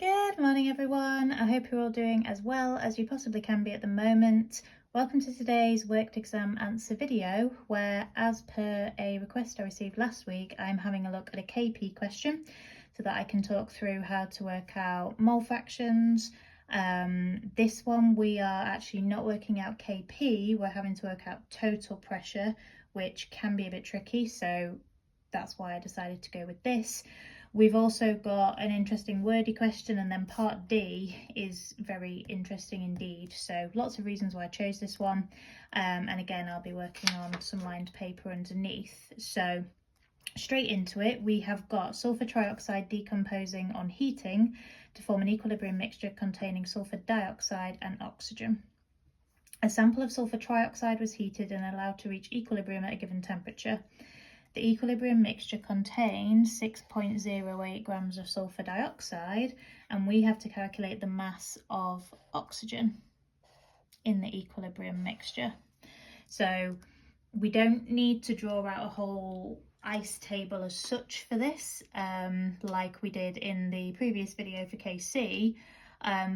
Good morning everyone, I hope you're all doing as well as you possibly can be at the moment. Welcome to today's worked exam answer video where, as per a request I received last week, I'm having a look at a KP question so that I can talk through how to work out mole fractions. This one we are actually not working out KP, we're having to work out total pressure, which can be a bit tricky, so that's why I decided to go with this. We've also got an interesting wordy question, and then part D is very interesting indeed. So lots of reasons why I chose this one. And again, I'll be working on some lined paper underneath. So straight into it, we have got sulfur trioxide decomposing on heating to form an equilibrium mixture containing sulfur dioxide and oxygen. A sample of sulfur trioxide was heated and allowed to reach equilibrium at a given temperature. The equilibrium mixture contains 6.08 grams of sulfur dioxide, and we have to calculate the mass of oxygen in the equilibrium mixture. So we don't need to draw out a whole ice table as such for this, like we did in the previous video for KC.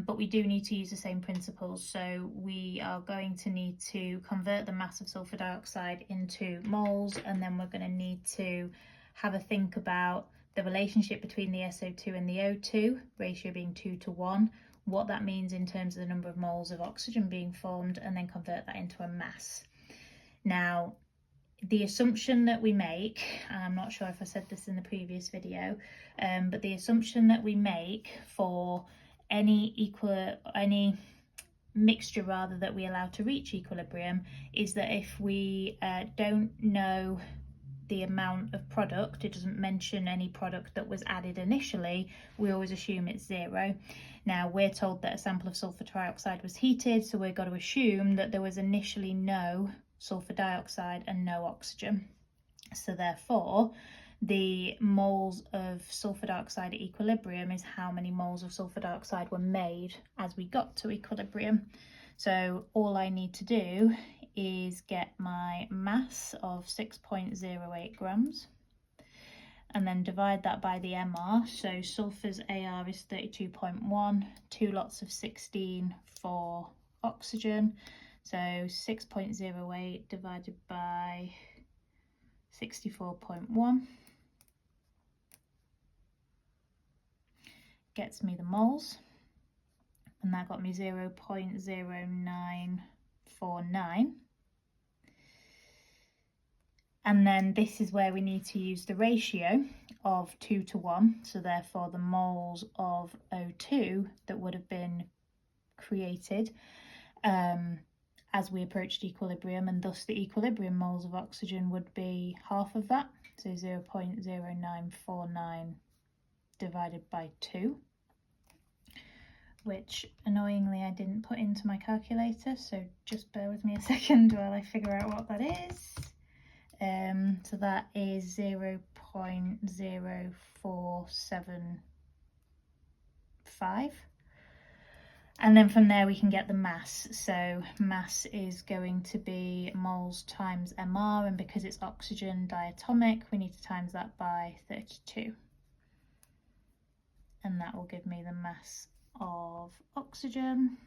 But we do need to use the same principles. So we are going to need to convert the mass of sulfur dioxide into moles, and then we're going to need to have a think about the relationship between the SO2 and the O2, ratio being 2:1, what that means in terms of the number of moles of oxygen being formed, and then convert that into a mass. Now, the assumption that we make, and I'm not sure if I said this in the previous video, but the assumption that we make for any mixture that we allow to reach equilibrium is that if we don't know the amount of product, it doesn't mention any product that was added initially, we always assume it's 0. Now we're told that a sample of sulfur trioxide was heated, so we've got to assume that there was initially no sulfur dioxide and no oxygen. So therefore, the moles of sulfur dioxide at equilibrium is how many moles of sulfur dioxide were made as we got to equilibrium. So all I need to do is get my mass of 6.08 grams and then divide that by the MR. So sulfur's AR is 32.1, 2 lots of 16 for oxygen. So 6.08 divided by 64.1 gets me the moles, and that got me 0.0949. And then this is where we need to use the ratio of 2:1, so therefore the moles of O2 that would have been created as we approached equilibrium, and thus the equilibrium moles of oxygen would be half of that, so 0.0949 divided by 2, which annoyingly I didn't put into my calculator, so just bear with me a second while I figure out what that is. So that is 0.0475. And then from there we can get the mass. So mass is going to be moles times MR, and because it's oxygen diatomic, we need to times that by 32. And that will give me the mass of oxygen,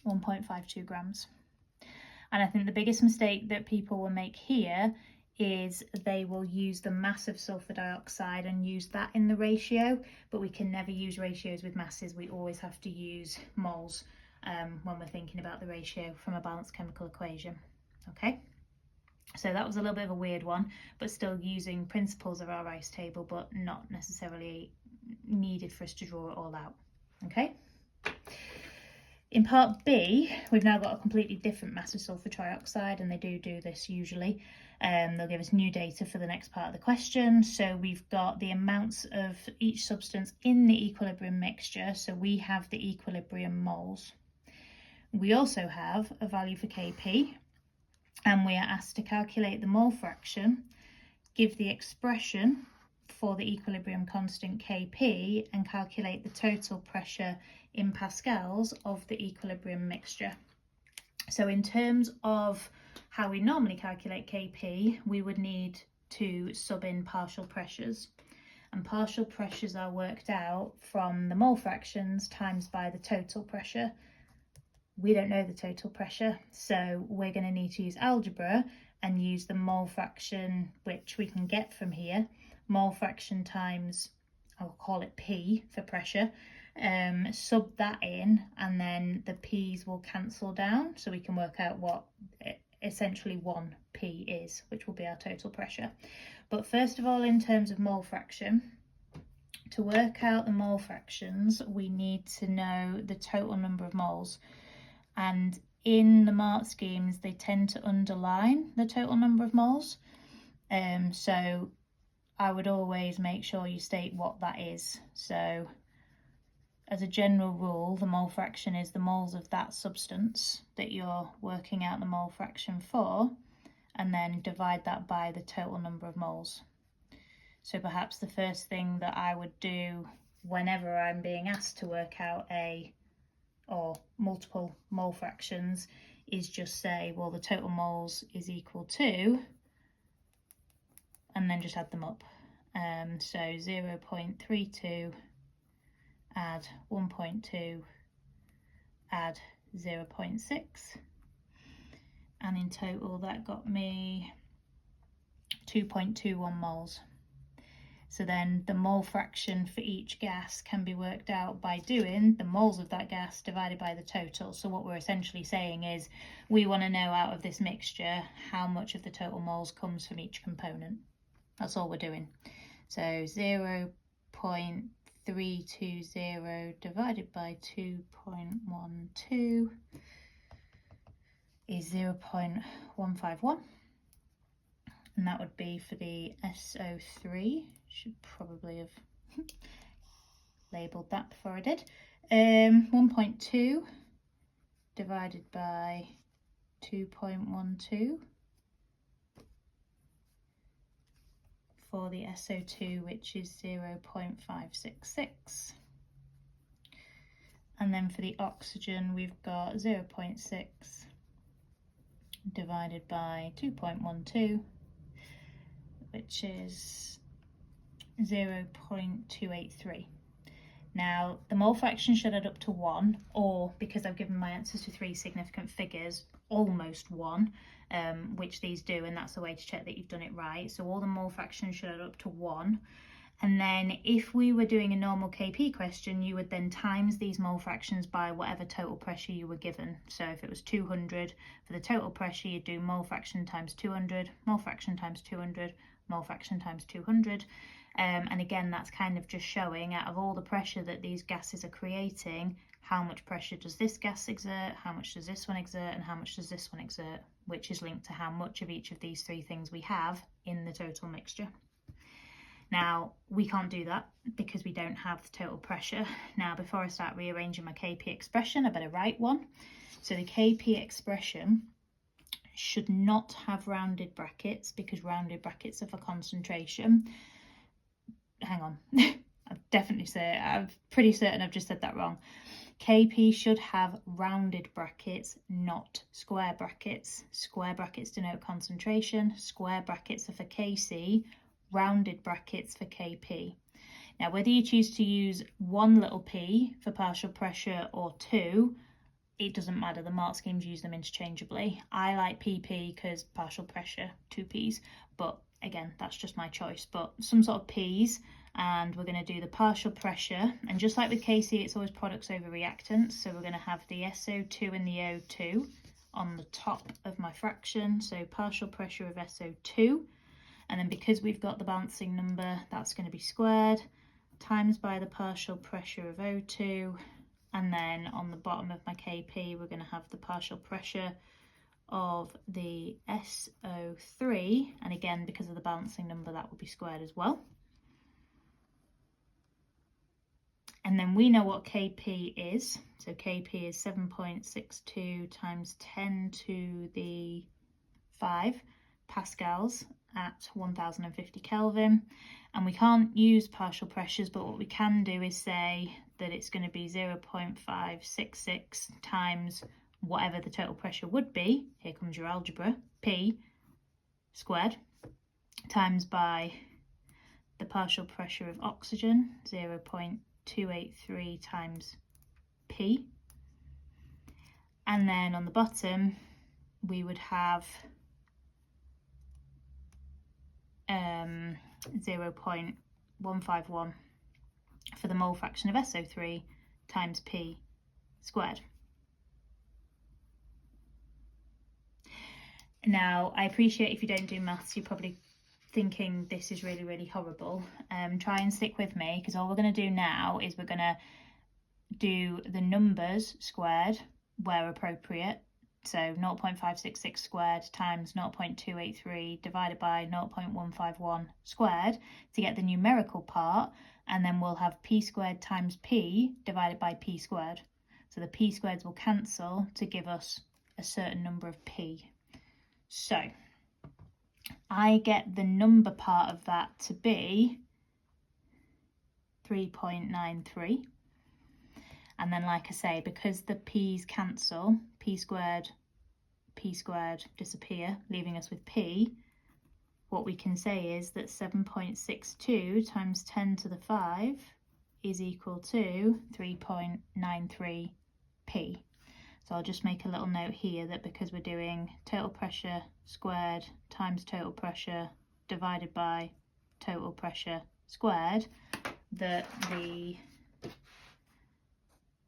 1.52 grams. And I think the biggest mistake that people will make here is they will use the mass of sulfur dioxide and use that in the ratio, but we can never use ratios with masses. We always have to use moles when we're thinking about the ratio from a balanced chemical equation. Okay, so that was a little bit of a weird one, but still using principles of our ice table, but not necessarily needed for us to draw it all out. Okay. In part B, we've now got a completely different mass of sulfur trioxide, and they do this usually. They'll give us new data for the next part of the question. So we've got the amounts of each substance in the equilibrium mixture. So we have the equilibrium moles. We also have a value for Kp, and we are asked to calculate the mole fraction, give the expression for the equilibrium constant Kp, and calculate the total pressure in pascals of the equilibrium mixture. So in terms of how we normally calculate Kp, we would need to sub in partial pressures. and partial pressures are worked out from the mole fractions times by the total pressure. We don't know the total pressure, so we're going to need to use algebra and use the mole fraction, which we can get from here. Mole fraction times, I'll call it P for pressure, sub that in, and then the P's will cancel down, so we can work out what essentially 1P is, which will be our total pressure. But first of all, in terms of mole fraction, to work out the mole fractions, we need to know the total number of moles. And in the mark schemes, they tend to underline the total number of moles. So I would always make sure you state what that is. So as a general rule, the mole fraction is the moles of that substance that you're working out the mole fraction for, and then divide that by the total number of moles. So perhaps the first thing that I would do whenever I'm being asked to work out a or multiple mole fractions is just say, well, the total moles is equal to, and then just add them up. So 0.32 add 1.2 add 0.6, and in total that got me 2.21 moles. So then the mole fraction for each gas can be worked out by doing the moles of that gas divided by the total. So what we're essentially saying is we want to know out of this mixture how much of the total moles comes from each component. That's all we're doing. So 0.320 divided by 2.12 is 0.151. And that would be for the SO3. Should probably have labelled that before I did. 1.2 divided by 2.12 for the SO2, which is 0.566. And then for the oxygen, we've got 0.6 divided by 2.12, which is 0.283. Now the mole fraction should add up to 1, or because I've given my answers to 3 significant figures, almost 1, which these do, and that's the way to check that you've done it right. So all the mole fractions should add up to 1. And then if we were doing a normal KP question, you would then times these mole fractions by whatever total pressure you were given. So if it was 200 for the total pressure, you'd do mole fraction times 200, mole fraction times 200, mole fraction times 200. And again, that's kind of just showing out of all the pressure that these gases are creating, how much pressure does this gas exert, how much does this one exert, and how much does this one exert, which is linked to how much of each of these 3 things we have in the total mixture. Now, we can't do that because we don't have the total pressure. Now, before I start rearranging my KP expression, I better write one. So the KP expression should not have rounded brackets because rounded brackets are for concentration. Hang on, I'm pretty certain I've just said that wrong. KP should have rounded brackets, not square brackets. Square brackets denote concentration, square brackets are for KC, rounded brackets for KP. Now, whether you choose to use 1 little p for partial pressure or 2, it doesn't matter. The mark schemes use them interchangeably. I like PP because partial pressure, 2 p's, but again, that's just my choice. But some sort of p's, and we're going to do the partial pressure. And just like with KC, it's always products over reactants. So we're going to have the SO2 and the O2 on the top of my fraction. So partial pressure of SO2. And then because we've got the balancing number, that's going to be squared times by the partial pressure of O2. And then on the bottom of my KP, we're going to have the partial pressure of the SO3. And again, because of the balancing number, that will be squared as well. And then we know what KP is. So KP is 7.62 times 10 to the 5 pascals at 1050 Kelvin. And we can't use partial pressures, but what we can do is say that it's going to be 0.566 times whatever the total pressure would be. Here comes your algebra. P squared times by the partial pressure of oxygen, 0.283 times P. And then on the bottom, we would have 0.151 for the mole fraction of SO3 times P squared. Now, I appreciate if you don't do maths, you're probably thinking this is really, really horrible. Try and stick with me, because all we're going to do now is we're going to do the numbers squared where appropriate. So 0.566 squared times 0.283 divided by 0.151 squared to get the numerical part, and then we'll have P squared times P divided by P squared. So the P squareds will cancel to give us a certain number of P. So I get the number part of that to be 3.93. And then, like I say, because the P's cancel, P squared disappear, leaving us with P, what we can say is that 7.62 times 10 to the 5 is equal to 3.93 P. So I'll just make a little note here that because we're doing total pressure squared times total pressure divided by total pressure squared, that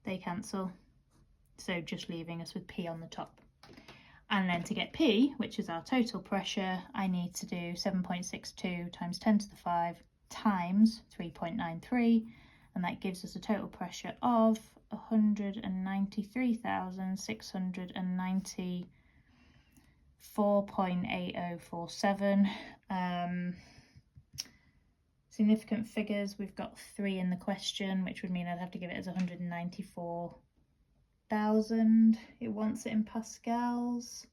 they cancel, so just leaving us with P on the top. And then to get P, which is our total pressure, I need to do 7.62 times 10 to the 5 times 3.93, and that gives us a total pressure of 193,694.8047. Significant figures, we've got 3 in the question, which would mean I'd have to give it as 194,000. It wants it in pascals.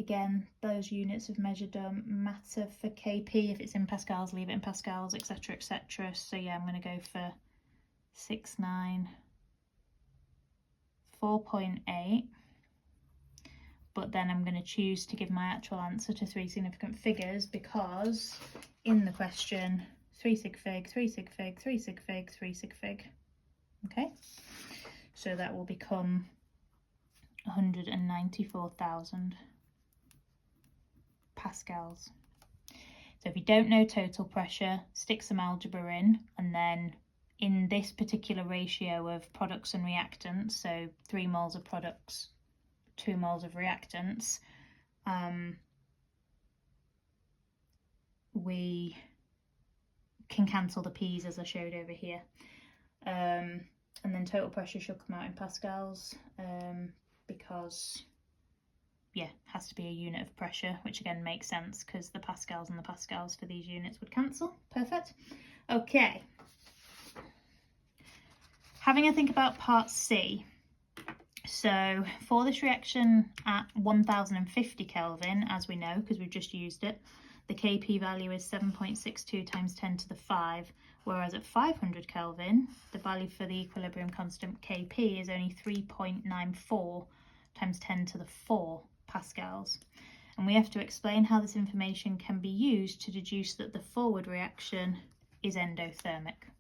Again, those units of measure don't matter for kp. If it's in pascals, leave it in pascals, etc, etc. So yeah, I'm going to go for 694.8. But then I'm going to choose to give my actual answer to 3 significant figures, because in the question 3 sig fig, 3 sig fig, 3 sig fig, 3 sig fig. Okay, so that will become 194,000 pascals. So if you don't know total pressure, stick some algebra in, and then in this particular ratio of products and reactants, so 3 moles of products, 2 moles of reactants, we can cancel the P's as I showed over here. And then total pressure should come out in pascals, because yeah, has to be a unit of pressure, which again makes sense because the pascals and the pascals for these units would cancel. Perfect. Okay. Having a think about part C. So for this reaction at 1050 Kelvin, as we know, because we've just used it, the Kp value is 7.62 times 10 to the 5, whereas at 500 Kelvin, the value for the equilibrium constant Kp is only 3.94 times 10 to the 4 pascals. And we have to explain how this information can be used to deduce that the forward reaction is endothermic.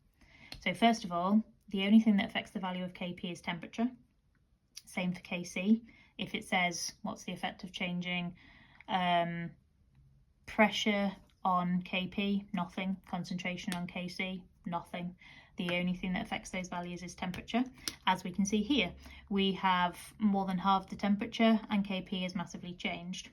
So first of all, the only thing that affects the value of Kp is temperature. Same for Kc. If it says what's the effect of changing pressure on Kp, nothing. Concentration on Kc, nothing. The only thing that affects those values is temperature. As we can see here, we have more than halved the temperature and Kp has massively changed.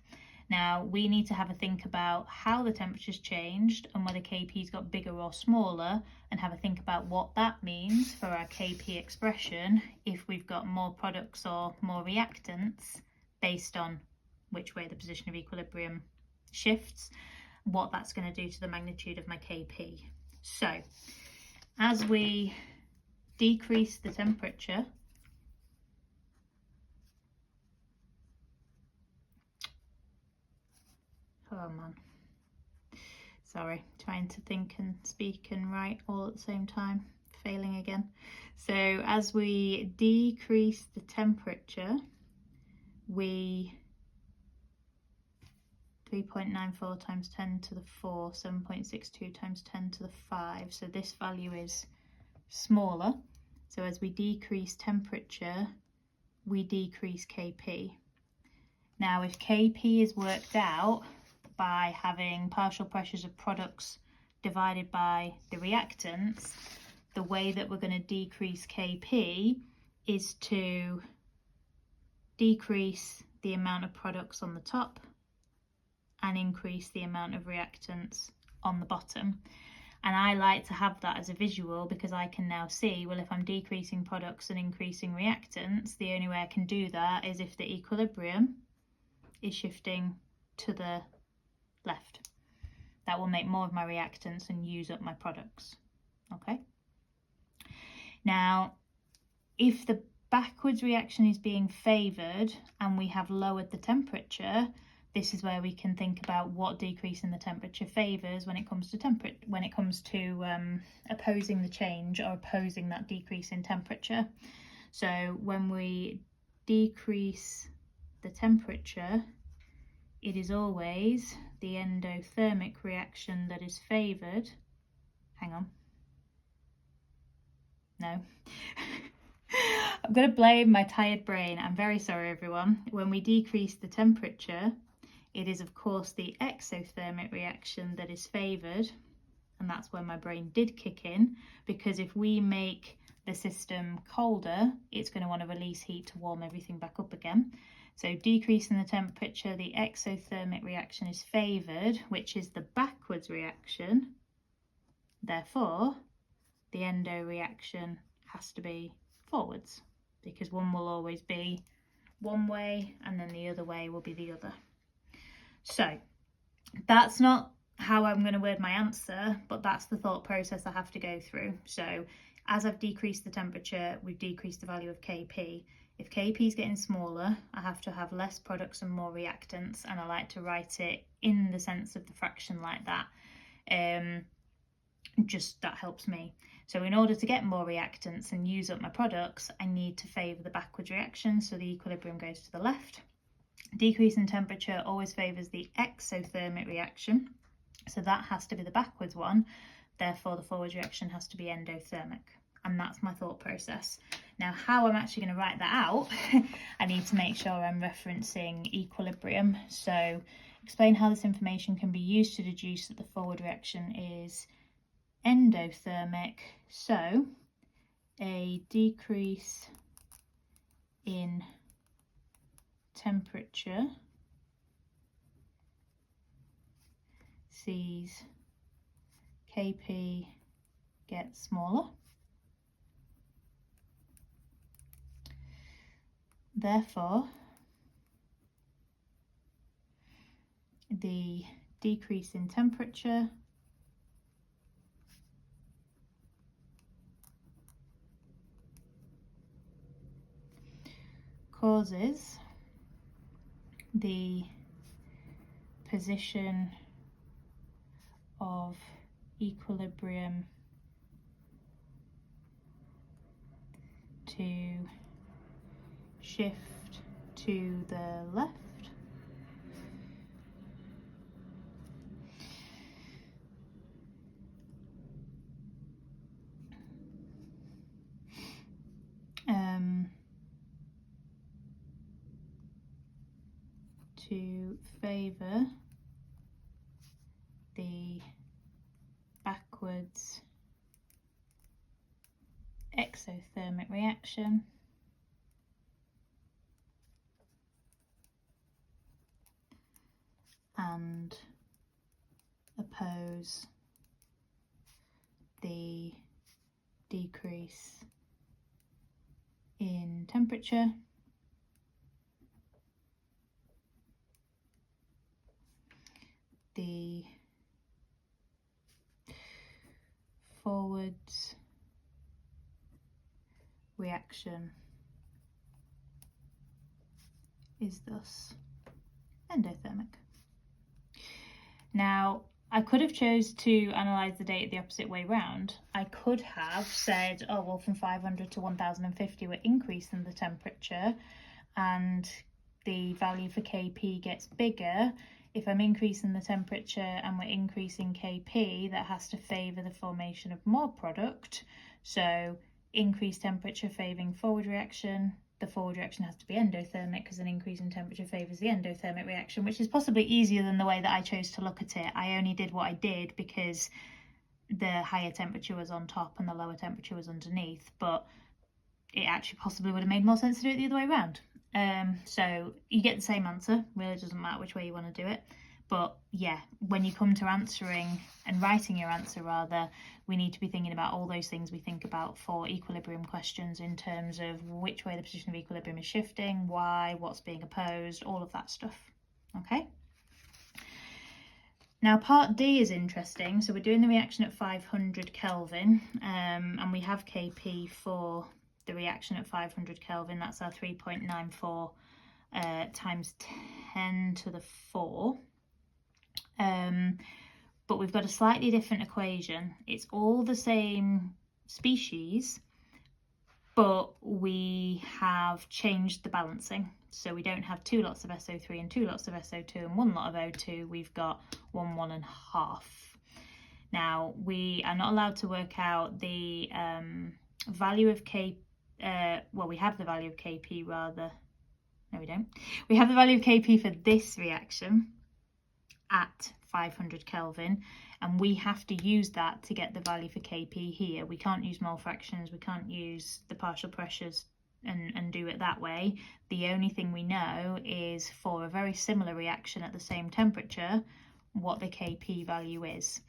Now we need to have a think about how the temperature's changed and whether Kp's got bigger or smaller, and have a think about what that means for our Kp expression if we've got more products or more reactants based on which way the position of equilibrium shifts, what that's going to do to the magnitude of my Kp. So as we decrease the temperature, oh man, sorry, trying to think and speak and write all at the same time, failing again. So as we decrease the temperature, we 3.94 times 10 to the 4, 7.62 times 10 to the 5. So this value is smaller. So as we decrease temperature, we decrease Kp. Now if Kp is worked out by having partial pressures of products divided by the reactants, the way that we're going to decrease Kp is to decrease the amount of products on the top and increase the amount of reactants on the bottom. And I like to have that as a visual because I can now see, well, if I'm decreasing products and increasing reactants, the only way I can do that is if the equilibrium is shifting to the left. That will make more of my reactants and use up my products. Okay. Now, if the backwards reaction is being favoured and we have lowered the temperature, this is where we can think about what decrease in the temperature favours when it comes to opposing the change or opposing that decrease in temperature. So when we decrease the temperature, it is always the endothermic reaction that is favoured. Hang on. No. I'm going to blame my tired brain. I'm very sorry, everyone. When we decrease the temperature, it is, of course, the exothermic reaction that is favoured. And that's where my brain did kick in, because if we make the system colder, it's going to want to release heat to warm everything back up again. So decreasing the temperature, the exothermic reaction is favoured, which is the backwards reaction. Therefore, the endo reaction has to be forwards, because one will always be one way and then the other way will be the other. So that's not how I'm going to word my answer, but that's the thought process I have to go through. So as I've decreased the temperature, we've decreased the value of Kp. If Kp is getting smaller, I have to have less products and more reactants, and I like to write it in the sense of the fraction like that. Just that helps me. So in order to get more reactants and use up my products, I need to favour the backwards reaction, so the equilibrium goes to the left. Decrease in temperature always favours the exothermic reaction, so that has to be the backwards one. Therefore, the forwards reaction has to be endothermic. And that's my thought process. Now, how I'm actually going to write that out, I need to make sure I'm referencing equilibrium. So explain how this information can be used to deduce that the forward reaction is endothermic. So a decrease in temperature sees Kp get smaller. Therefore, the decrease in temperature causes the position of equilibrium to shift to the left. To favour the backwards exothermic reaction and oppose the decrease in temperature the forwards reaction is thus endothermic. Now, I could have chose to analyse the data the opposite way round. I could have said, oh, well, from 500 to 1050 we're increasing the temperature and the value for Kp gets bigger if I'm increasing the temperature and we're increasing Kp, that has to favour the formation of more product. So increased temperature favouring forward reaction, the forward reaction has to be endothermic because an increase in temperature favours the endothermic reaction, which is possibly easier than the way that I chose to look at it. I only did what I did because the higher temperature was on top and the lower temperature was underneath, but it actually possibly would have made more sense to do it the other way around. So you get the same answer, really doesn't matter which way you want to do it. But yeah, when you come to answering and writing your answer rather, we need to be thinking about all those things we think about for equilibrium questions in terms of which way the position of equilibrium is shifting, why, what's being opposed, all of that stuff. Okay. Now part D is interesting. So we're doing the reaction at 500 Kelvin and we have Kp for the reaction at 500 Kelvin. That's our 3.94 times 10 to the 4. But we've got a slightly different equation. It's all the same species, but we have changed the balancing. So we don't have 2 lots of SO3 and 2 lots of SO2 and 1 lot of O2. We've got 1, 1 and half. Now we are not allowed to work out the value of K. Well, we have the value of Kp rather. No, we don't. We have the value of Kp for this reaction at 500 Kelvin, and we have to use that to get the value for Kp here. We can't use mole fractions, we can't use the partial pressures and do it that way. The only thing we know is for a very similar reaction at the same temperature, what the Kp value is.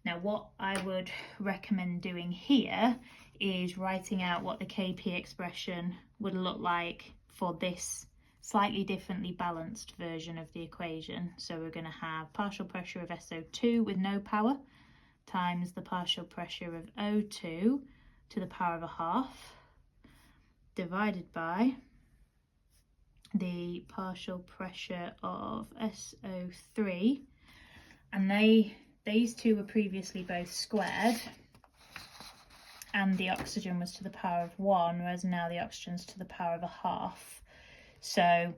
Now what I would recommend doing here is writing out what the Kp expression would look like for this slightly differently balanced version of the equation. So we're going to have partial pressure of SO2 with no power times the partial pressure of O2 to the power of a half divided by the partial pressure of SO3, and these two were previously both squared and the oxygen was to the power of 1, whereas now the oxygen's to the power of a half. So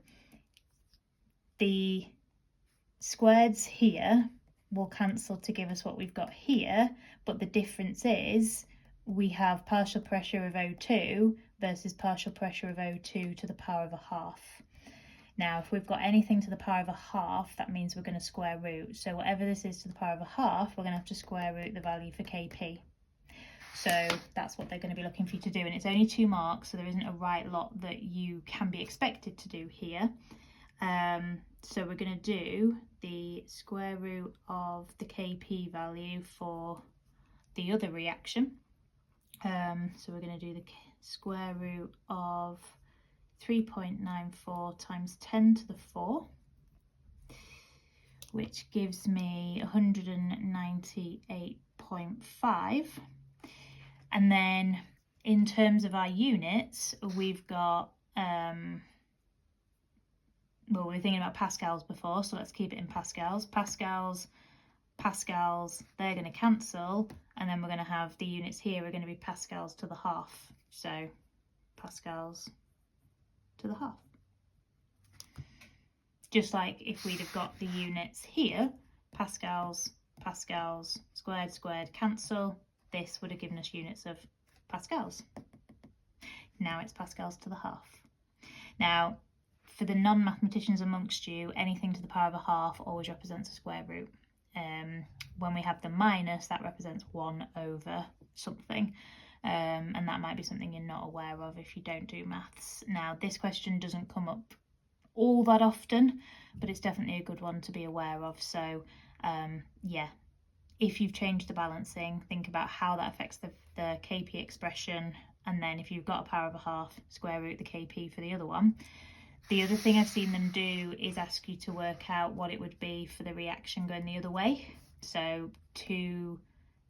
the squareds here will cancel to give us what we've got here, but the difference is we have partial pressure of O2 versus partial pressure of O2 to the power of a half. Now, if we've got anything to the power of a half, that means we're going to square root. So whatever this is to the power of a half, we're going to have to square root the value for Kp. So that's what they're going to be looking for you to do. And it's only 2 marks, so there isn't a right lot that you can be expected to do here. So we're going to do the square root of the Kp value for the other reaction. So we're going to do the square root of 3.94 times 10 to the 4, which gives me 198.5. And then in terms of our units, we've got, well, we were thinking about pascals before, so let's keep it in pascals. Pascals, they're going to cancel, and then we're going to have the units here are going to be pascals to the half. So pascals to the half. Just like if we'd have got the units here, pascals, squared, cancel, this would have given us units of pascals. Now it's pascals to the half. Now, for the non-mathematicians amongst you, anything to the power of a half always represents a square root. When we have the minus, that represents 1 over something. And that might be something you're not aware of if you don't do maths. Now, this question doesn't come up all that often, but it's definitely a good one to be aware of. So, yeah, if you've changed the balancing, think about how that affects the Kp expression, and then if you've got a power of a half, square root the Kp for the other one. The other thing I've seen them do is ask you to work out what it would be for the reaction going the other way. So 2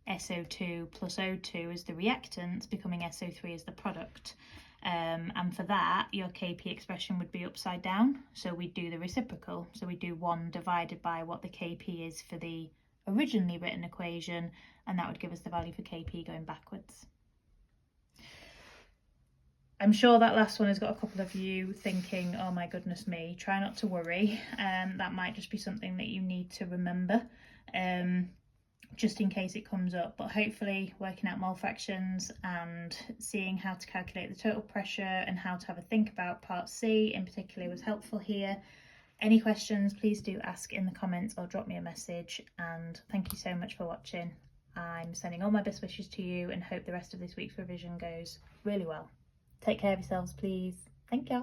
SO2 plus O2 as the reactant, becoming SO3 as the product. And for that, your Kp expression would be upside down. So we do the reciprocal. So we do 1 divided by what the Kp is for the originally written equation, and that would give us the value for Kp going backwards. I'm sure that last one has got a couple of you thinking, oh my goodness me, try not to worry. That might just be something that you need to remember, just in case it comes up. But hopefully working out mole fractions and seeing how to calculate the total pressure and how to have a think about part C in particular was helpful here. Any questions, please do ask in the comments or drop me a message, and thank you so much for watching. I'm sending all my best wishes to you and hope the rest of this week's revision goes really well. Take care of yourselves, please. Thank you.